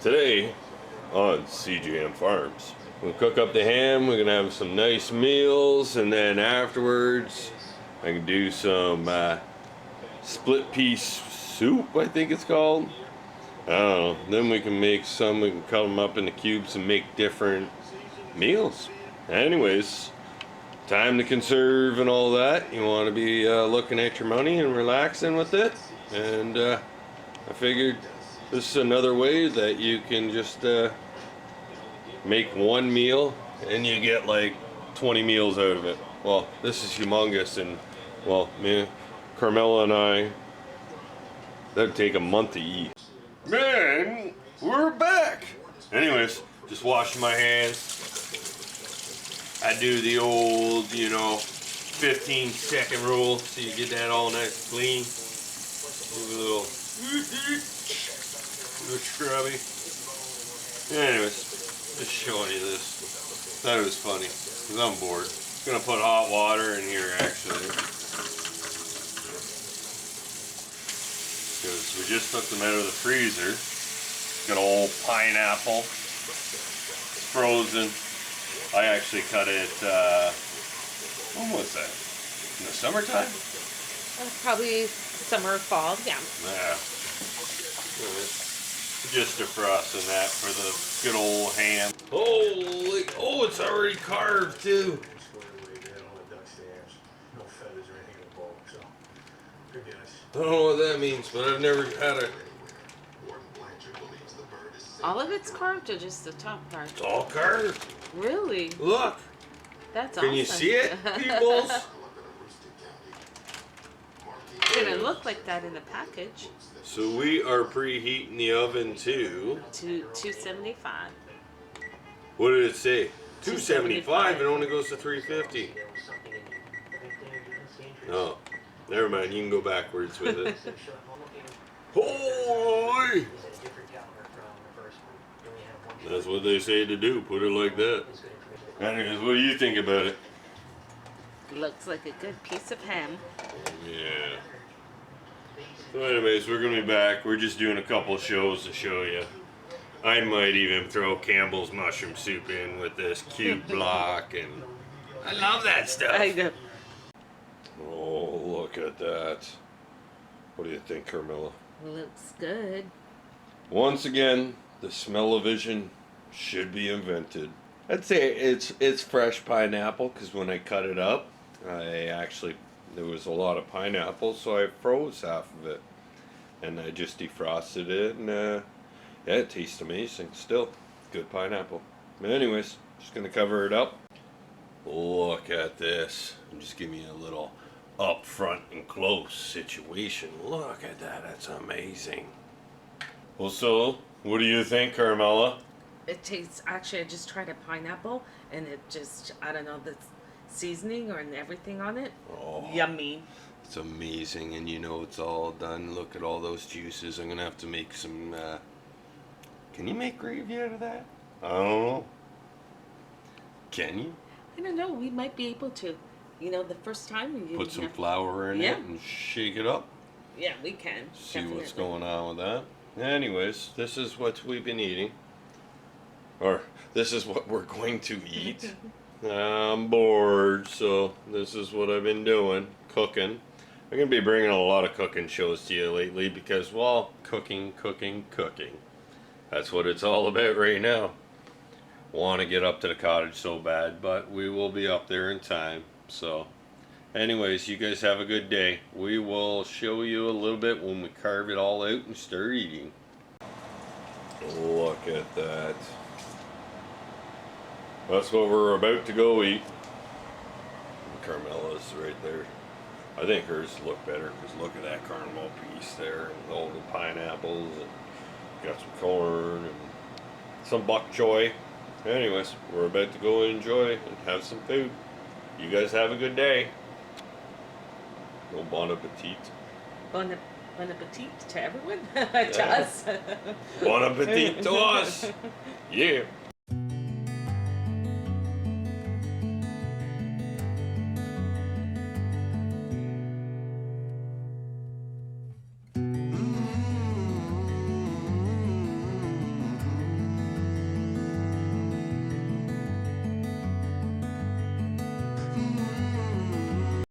Today on CJM Farms, we'll cook up the ham. We're gonna have some nice meals, and then afterwards I can do some split piece soup, I think it's called. I don't know. Then we can make some, we can cut them up into cubes and make different meals. Anyways, time to conserve and all that. You want to be looking at your money and relaxing with it, and I figured this is another way that you can just make one meal and you get like 20 meals out of it. Well, this is humongous, and well, me, Carmela and I, that'd take a month to eat. Man, we're back. Anyways, just washing my hands. I do the old, 15-second rule, so you get that all nice and clean. Give a little scrubby. Anyways, just showing you this. Thought it was funny, because I'm bored. Gonna put hot water in here, actually. Because we just took them out of the freezer. Good old pineapple. Frozen. I actually cut it, when was that? In the summertime? Probably summer, fall, yeah. Yeah. Just defrosting that for the good old ham. Holy, oh, it's already carved too. I don't know what that means, but I've never had it. All of it's carved or just the top part? It's all carved. Really? Look. That's awesome. Can you see it, peoples? It's gonna look like that in the package. So we are preheating the oven to 275. What did it say? 275. It only goes to 350. Oh, never mind. You can go backwards with it. Holy! That's what they say to do. Put it like that. Anyways, what do you think about it? Looks like a good piece of ham. Yeah. So anyways, we're going to be back. We're just doing a couple shows to show you. I might even throw Campbell's mushroom soup in with this cube block, and I love that stuff. I know. Oh, look at that. What do you think, Carmela? Looks good. Once again, the smell-o-vision should be invented. I'd say it's fresh pineapple, because when I cut it up, there was a lot of pineapple, so I froze half of it. And I just defrosted it, and yeah, it tastes amazing. Still, good pineapple. But anyways, just going to cover it up. Look at this. I'm just giving you a little up front and close situation. Look at that. That's amazing. Well, so, what do you think, Carmela? It tastes, actually, I just tried a pineapple, and it just, I don't know, the seasoning or everything on it. Oh, yummy. It's amazing, and it's all done. Look at all those juices. I'm going to have to make some, can you make gravy out of that? I don't know. Can you? I don't know, we might be able to. The first time we didn't Put some flour in it and shake it up. Yeah, we can. See definitely. what's going on with that. Anyways, this is what we've been eating. Or, this is what we're going to eat. I'm bored, so this is what I've been doing. Cooking. I'm going to be bringing a lot of cooking shows to you lately because, well, cooking. That's what it's all about right now. Want to get up to the cottage so bad, but we will be up there in time. So, anyways, you guys have a good day. We will show you a little bit when we carve it all out and start eating. Look at that. That's what we're about to go eat. Carmela's right there. I think hers look better because look at that caramel piece there, and all the pineapples, and got some corn and some bok choy. Anyways, we're about to go and enjoy and have some food. You guys have a good day. Bon appetit. Bon appetit to everyone. To us. Bon appetit to us. Yeah.